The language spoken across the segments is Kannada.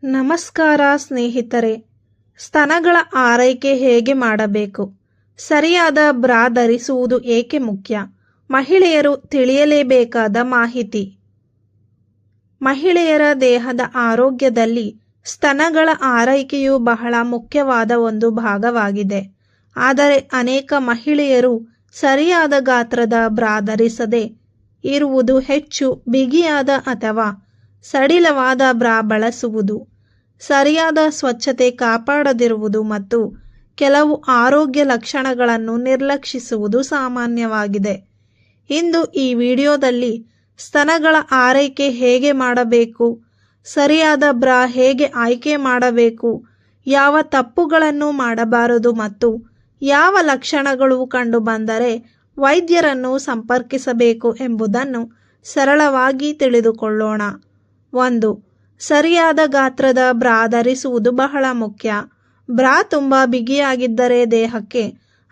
ನಮಸ್ಕಾರ ಸ್ನೇಹಿತರೆ. ಸ್ತನಗಳ ಆರೈಕೆ ಹೇಗೆ ಮಾಡಬೇಕು? ಸರಿಯಾದ ಬ್ರಾ ಧರಿಸುವುದು ಏಕೆ ಮುಖ್ಯ? ಮಹಿಳೆಯರು ತಿಳಿಯಲೇಬೇಕಾದ ಮಾಹಿತಿ. ಮಹಿಳೆಯರ ದೇಹದ ಆರೋಗ್ಯದಲ್ಲಿ ಸ್ತನಗಳ ಆರೈಕೆಯು ಬಹಳ ಮುಖ್ಯವಾದ ಒಂದು ಭಾಗವಾಗಿದೆ. ಆದರೆ ಅನೇಕ ಮಹಿಳೆಯರು ಸರಿಯಾದ ಗಾತ್ರದ ಬ್ರಾ ಧರಿಸದೆ ಇರುವುದು, ಹೆಚ್ಚು ಬಿಗಿಯಾದ ಅಥವಾ ಸಡಿಲವಾದ ಬ್ರಾ ಬಳಸುವುದು, ಸರಿಯಾದ ಸ್ವಚ್ಛತೆ ಕಾಪಾಡದಿರುವುದು ಮತ್ತು ಕೆಲವು ಆರೋಗ್ಯ ಲಕ್ಷಣಗಳನ್ನು ನಿರ್ಲಕ್ಷಿಸುವುದು ಸಾಮಾನ್ಯವಾಗಿದೆ. ಇಂದು ಈ ವಿಡಿಯೋದಲ್ಲಿ ಸ್ತನಗಳ ಆರೈಕೆ ಹೇಗೆ ಮಾಡಬೇಕು, ಸರಿಯಾದ ಬ್ರಾ ಹೇಗೆ ಆಯ್ಕೆ ಮಾಡಬೇಕು, ಯಾವ ತಪ್ಪುಗಳನ್ನು ಮಾಡಬಾರದು ಮತ್ತು ಯಾವ ಲಕ್ಷಣಗಳು ಕಂಡುಬಂದರೆ ವೈದ್ಯರನ್ನು ಸಂಪರ್ಕಿಸಬೇಕು ಎಂಬುದನ್ನು ಸರಳವಾಗಿ ತಿಳಿದುಕೊಳ್ಳೋಣ. 1. ಸರಿಯಾದ ಗಾತ್ರದ ಬ್ರಾ ಧರಿಸುವುದು ಬಹಳ ಮುಖ್ಯ. ಬ್ರಾ ತುಂಬ ಬಿಗಿಯಾಗಿದ್ದರೆ ದೇಹಕ್ಕೆ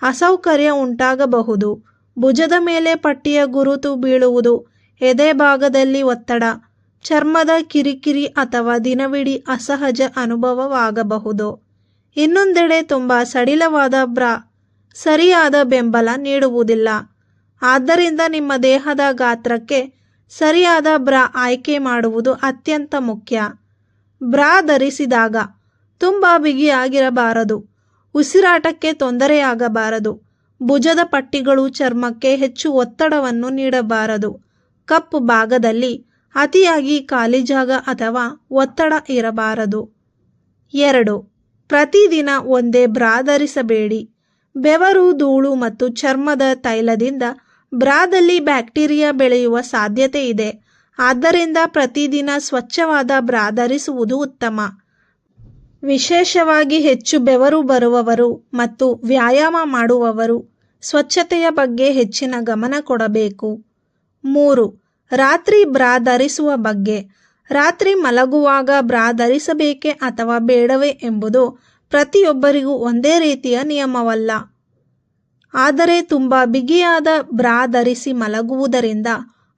ಅಸೌಕರ್ಯ ಉಂಟಾಗಬಹುದು. ಭುಜದ ಮೇಲೆ ಪಟ್ಟಿಯ ಗುರುತು ಬೀಳುವುದು, ಎದೆ ಭಾಗದಲ್ಲಿ ಒತ್ತಡ, ಚರ್ಮದ ಕಿರಿಕಿರಿ ಅಥವಾ ದಿನವಿಡೀ ಅಸಹಜ ಅನುಭವವಾಗಬಹುದು. ಇನ್ನೊಂದೆಡೆ ತುಂಬ ಸಡಿಲವಾದ ಬ್ರಾ ಸರಿಯಾದ ಬೆಂಬಲ ನೀಡುವುದಿಲ್ಲ. ಆದ್ದರಿಂದ ನಿಮ್ಮ ದೇಹದ ಗಾತ್ರಕ್ಕೆ ಸರಿಯಾದ ಬ್ರಾ ಆಯ್ಕೆ ಮಾಡುವುದು ಅತ್ಯಂತ ಮುಖ್ಯ. ಬ್ರಾ ಧರಿಸಿದಾಗ ತುಂಬ ಬಿಗಿಯಾಗಿರಬಾರದು. ಉಸಿರಾಟಕ್ಕೆ ತೊಂದರೆಯಾಗಬಾರದು. ಭುಜದ ಪಟ್ಟಿಗಳು ಚರ್ಮಕ್ಕೆ ಹೆಚ್ಚು ಒತ್ತಡವನ್ನು ನೀಡಬಾರದು. ಕಪ್ಪು ಭಾಗದಲ್ಲಿ ಅತಿಯಾಗಿ ಖಾಲಿ ಜಾಗ ಅಥವಾ ಒತ್ತಡ ಇರಬಾರದು. 2. ಪ್ರತಿದಿನ ಒಂದೇ ಬ್ರಾ ಧರಿಸಬೇಡಿ. ಬೆವರು, ಧೂಳು ಮತ್ತು ಚರ್ಮದ ತೈಲದಿಂದ ಬ್ರಾದಲ್ಲಿ ಬ್ಯಾಕ್ಟೀರಿಯಾ ಬೆಳೆಯುವ ಸಾಧ್ಯತೆ ಇದೆ. ಆದ್ದರಿಂದ ಪ್ರತಿದಿನ ಸ್ವಚ್ಛವಾದ ಬ್ರಾ ಧರಿಸುವುದು ಉತ್ತಮ. ವಿಶೇಷವಾಗಿ ಹೆಚ್ಚು ಬೆವರು ಬರುವವರು ಮತ್ತು ವ್ಯಾಯಾಮ ಮಾಡುವವರು ಸ್ವಚ್ಛತೆಯ ಬಗ್ಗೆ ಹೆಚ್ಚಿನ ಗಮನ ಕೊಡಬೇಕು. 3. ರಾತ್ರಿ ಬ್ರಾ ಧರಿಸುವ ಬಗ್ಗೆ. ರಾತ್ರಿ ಮಲಗುವಾಗ ಬ್ರಾ ಧರಿಸಬೇಕೇ ಅಥವಾ ಬೇಡವೇ ಎಂಬುದು ಪ್ರತಿಯೊಬ್ಬರಿಗೂ ಒಂದೇ ರೀತಿಯ ನಿಯಮವಲ್ಲ. ಆದರೆ ತುಂಬ ಬಿಗಿಯಾದ ಬ್ರಾ ಧರಿಸಿ ಮಲಗುವುದರಿಂದ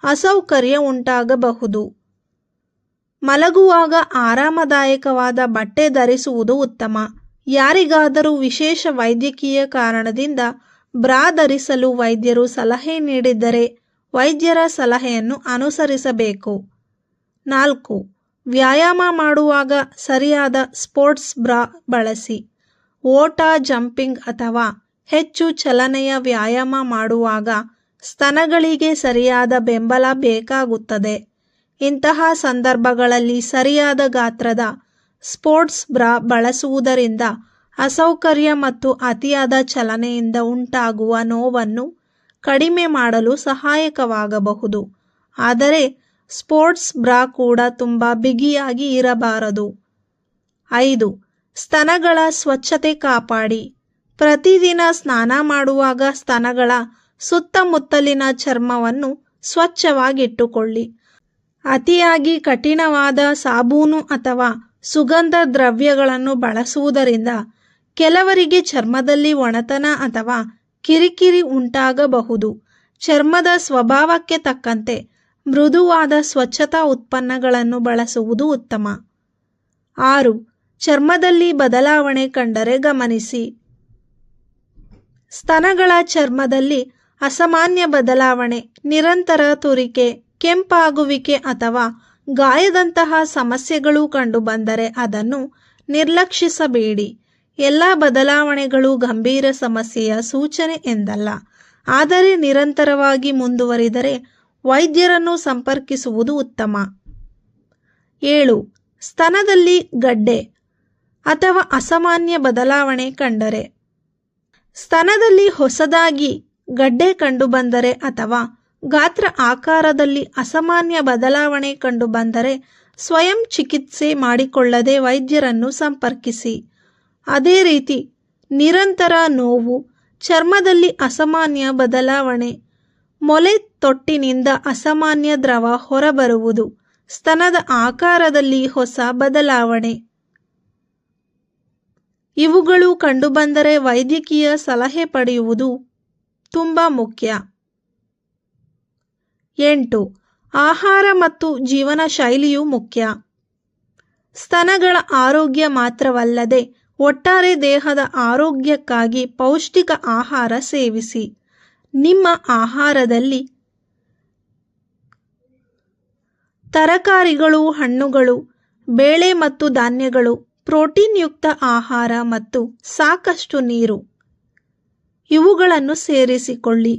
ಅಸೌಕರ್ಯ ಉಂಟಾಗಬಹುದು. ಮಲಗುವಾಗ ಆರಾಮದಾಯಕವಾದ ಬಟ್ಟೆ ಧರಿಸುವುದು ಉತ್ತಮ. ಯಾರಿಗಾದರೂ ವಿಶೇಷ ವೈದ್ಯಕೀಯ ಕಾರಣದಿಂದ ಬ್ರಾ ಧರಿಸಲು ವೈದ್ಯರು ಸಲಹೆ ನೀಡಿದ್ದರೆ ವೈದ್ಯರ ಸಲಹೆಯನ್ನು ಅನುಸರಿಸಬೇಕು. 4. ವ್ಯಾಯಾಮ ಮಾಡುವಾಗ ಸರಿಯಾದ ಸ್ಪೋರ್ಟ್ಸ್ ಬ್ರಾ ಬಳಸಿ. ಓಟ, ಜಂಪಿಂಗ್ ಅಥವಾ ಹೆಚ್ಚು ಚಲನೆಯ ವ್ಯಾಯಾಮ ಮಾಡುವಾಗ ಸ್ತನಗಳಿಗೆ ಸರಿಯಾದ ಬೆಂಬಲ ಬೇಕಾಗುತ್ತದೆ. ಇಂತಹ ಸಂದರ್ಭಗಳಲ್ಲಿ ಸರಿಯಾದ ಗಾತ್ರದ ಸ್ಪೋರ್ಟ್ಸ್ ಬ್ರಾ ಬಳಸುವುದರಿಂದ ಅಸೌಕರ್ಯ ಮತ್ತು ಅತಿಯಾದ ಚಲನೆಯಿಂದ ಉಂಟಾಗುವ ನೋವನ್ನು ಕಡಿಮೆ ಮಾಡಲು ಸಹಾಯಕವಾಗಬಹುದು. ಆದರೆ ಸ್ಪೋರ್ಟ್ಸ್ ಬ್ರಾ ಕೂಡ ತುಂಬ ಬಿಗಿಯಾಗಿ ಇರಬಾರದು. 5. ಸ್ತನಗಳ ಸ್ವಚ್ಛತೆ ಕಾಪಾಡಿ. ಪ್ರತಿದಿನ ಸ್ನಾನ ಮಾಡುವಾಗ ಸ್ತನಗಳ ಸುತ್ತಮುತ್ತಲಿನ ಚರ್ಮವನ್ನು ಸ್ವಚ್ಛವಾಗಿಟ್ಟುಕೊಳ್ಳಿ. ಅತಿಯಾಗಿ ಕಠಿಣವಾದ ಸಾಬೂನು ಅಥವಾ ಸುಗಂಧ ದ್ರವ್ಯಗಳನ್ನು ಬಳಸುವುದರಿಂದ ಕೆಲವರಿಗೆ ಚರ್ಮದಲ್ಲಿ ಒಣತನ ಅಥವಾ ಕಿರಿಕಿರಿ ಉಂಟಾಗಬಹುದು. ಚರ್ಮದ ಸ್ವಭಾವಕ್ಕೆ ತಕ್ಕಂತೆ ಮೃದುವಾದ ಸ್ವಚ್ಛತಾ ಉತ್ಪನ್ನಗಳನ್ನು ಬಳಸುವುದು ಉತ್ತಮ. 6. ಚರ್ಮದಲ್ಲಿ ಬದಲಾವಣೆ ಕಂಡರೆ ಗಮನಿಸಿ. ಸ್ತನಗಳ ಚರ್ಮದಲ್ಲಿ ಅಸಾಮಾನ್ಯ ಬದಲಾವಣೆ, ನಿರಂತರ ತುರಿಕೆ, ಕೆಂಪಾಗುವಿಕೆ ಅಥವಾ ಗಾಯದಂತಹ ಸಮಸ್ಯೆಗಳು ಕಂಡುಬಂದರೆ ಅದನ್ನು ನಿರ್ಲಕ್ಷಿಸಬೇಡಿ. ಎಲ್ಲ ಬದಲಾವಣೆಗಳು ಗಂಭೀರ ಸಮಸ್ಯೆಯ ಸೂಚನೆ ಎಂದಲ್ಲ. ಆದರೆ ನಿರಂತರವಾಗಿ ಮುಂದುವರಿದರೆ ವೈದ್ಯರನ್ನು ಸಂಪರ್ಕಿಸುವುದು ಉತ್ತಮ. 7. ಸ್ತನದಲ್ಲಿ ಗಡ್ಡೆ ಅಥವಾ ಅಸಾಮಾನ್ಯ ಬದಲಾವಣೆ ಕಂಡರೆ. ಸ್ತನದಲ್ಲಿ ಹೊಸದಾಗಿ ಗಡ್ಡೆ ಕಂಡುಬಂದರೆ ಅಥವಾ ಗಾತ್ರ ಆಕಾರದಲ್ಲಿ ಅಸಾಮಾನ್ಯ ಬದಲಾವಣೆ ಕಂಡುಬಂದರೆ ಸ್ವಯಂ ಚಿಕಿತ್ಸೆ ಮಾಡಿಕೊಳ್ಳದೆ ವೈದ್ಯರನ್ನು ಸಂಪರ್ಕಿಸಿ. ಅದೇ ರೀತಿ ನಿರಂತರ ನೋವು, ಚರ್ಮದಲ್ಲಿ ಅಸಾಮಾನ್ಯ ಬದಲಾವಣೆ, ಮೊಲೆ ತೊಟ್ಟಿನಿಂದ ಅಸಾಮಾನ್ಯ ದ್ರವ ಹೊರಬರುವುದು, ಸ್ತನದ ಆಕಾರದಲ್ಲಿ ಹೊಸ ಬದಲಾವಣೆ ಇವುಗಳು ಕಂಡುಬಂದರೆ ವೈದ್ಯಕೀಯ ಸಲಹೆ ಪಡೆಯುವುದು ತುಂಬ ಮುಖ್ಯ. 8. ಆಹಾರ ಮತ್ತು ಜೀವನ ಶೈಲಿಯು ಮುಖ್ಯ. ಸ್ತನಗಳ ಆರೋಗ್ಯ ಮಾತ್ರವಲ್ಲದೆ ಒಟ್ಟಾರೆ ದೇಹದ ಆರೋಗ್ಯಕ್ಕಾಗಿ ಪೌಷ್ಟಿಕ ಆಹಾರ ಸೇವಿಸಿ. ನಿಮ್ಮ ಆಹಾರದಲ್ಲಿ ತರಕಾರಿಗಳು, ಹಣ್ಣುಗಳು, ಬೇಳೆ ಮತ್ತು ಧಾನ್ಯಗಳು, ಪ್ರೋಟೀನ್ ಯುಕ್ತ ಆಹಾರ ಮತ್ತು ಸಾಕಷ್ಟು ನೀರು ಇವುಗಳನ್ನು ಸೇರಿಸಿಕೊಳ್ಳಿ.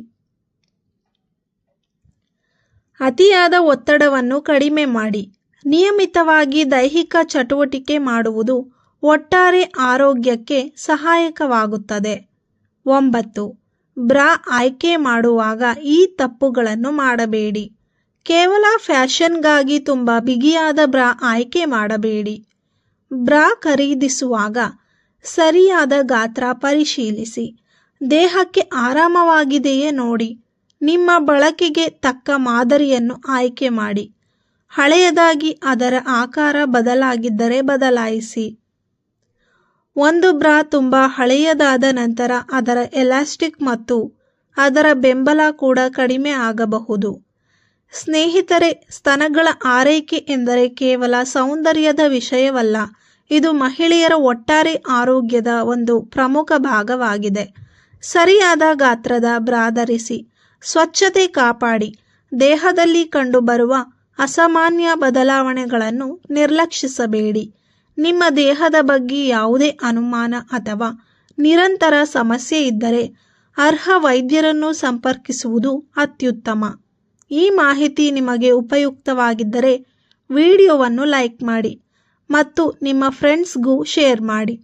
ಅತಿಯಾದ ಒತ್ತಡವನ್ನು ಕಡಿಮೆ ಮಾಡಿ. ನಿಯಮಿತವಾಗಿ ದೈಹಿಕ ಚಟುವಟಿಕೆ ಮಾಡುವುದು ಒಟ್ಟಾರೆ ಆರೋಗ್ಯಕ್ಕೆ ಸಹಾಯಕವಾಗುತ್ತದೆ. 9. ಬ್ರಾ ಆಯ್ಕೆ ಮಾಡುವಾಗ ಈ ತಪ್ಪುಗಳನ್ನು ಮಾಡಬೇಡಿ. ಕೇವಲ ಫ್ಯಾಷನ್ಗಾಗಿ ತುಂಬ ಬಿಗಿಯಾದ ಬ್ರಾ ಆಯ್ಕೆ ಮಾಡಬೇಡಿ. ಬ್ರಾ ಖರೀದಿಸುವಾಗ ಸರಿಯಾದ ಗಾತ್ರ ಪರಿಶೀಲಿಸಿ. ದೇಹಕ್ಕೆ ಆರಾಮವಾಗಿದೆಯೇ ನೋಡಿ. ನಿಮ್ಮ ಬಳಕೆಗೆ ತಕ್ಕ ಮಾದರಿಯನ್ನು ಆಯ್ಕೆ ಮಾಡಿ. ಹಳೆಯದಾಗಿ ಅದರ ಆಕಾರ ಬದಲಾಗಿದ್ದರೆ ಬದಲಾಯಿಸಿ. ಒಂದು ಬ್ರಾ ತುಂಬ ಹಳೆಯದಾದ ನಂತರ ಅದರ ಎಲಾಸ್ಟಿಕ್ ಮತ್ತು ಅದರ ಬೆಂಬಲ ಕೂಡ ಕಡಿಮೆ ಆಗಬಹುದು. ಸ್ನೇಹಿತರೆ, ಸ್ತನಗಳ ಆರೈಕೆ ಎಂದರೆ ಕೇವಲ ಸೌಂದರ್ಯದ ವಿಷಯವಲ್ಲ, ಇದು ಮಹಿಳೆಯರ ಒಟ್ಟಾರೆ ಆರೋಗ್ಯದ ಒಂದು ಪ್ರಮುಖ ಭಾಗವಾಗಿದೆ. ಸರಿಯಾದ ಗಾತ್ರದ ಬ್ರಾ ಧರಿಸಿ. ಸ್ವಚ್ಛತೆ ಕಾಪಾಡಿ. ದೇಹದಲ್ಲಿ ಕಂಡುಬರುವ ಅಸಾಮಾನ್ಯ ಬದಲಾವಣೆಗಳನ್ನು ನಿರ್ಲಕ್ಷಿಸಬೇಡಿ. ನಿಮ್ಮ ದೇಹದ ಬಗ್ಗೆ ಯಾವುದೇ ಅನುಮಾನ ಅಥವಾ ನಿರಂತರ ಸಮಸ್ಯೆ ಇದ್ದರೆ ಅರ್ಹ ವೈದ್ಯರನ್ನು ಸಂಪರ್ಕಿಸುವುದು ಅತ್ಯುತ್ತಮ. ಈ ಮಾಹಿತಿ ನಿಮಗೆ ಉಪಯುಕ್ತವಾಗಿದ್ದರೆ ವಿಡಿಯೋವನ್ನು ಲೈಕ್ ಮಾಡಿ ಮತ್ತು ನಿಮ್ಮ ಫ್ರೆಂಡ್ಸ್ಗೂ ಶೇರ್ ಮಾಡಿ.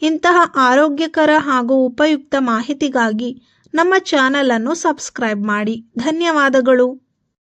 ಇಂತಹ ಆರೋಗ್ಯಕರ ಹಾಗೂ ಉಪಯುಕ್ತ ಮಾಹಿತಿಗಾಗಿ ನಮ್ಮ ಚಾನಲನ್ನು ಸಬ್ಸ್ಕ್ರೈಬ್ ಮಾಡಿ. ಧನ್ಯವಾದಗಳು.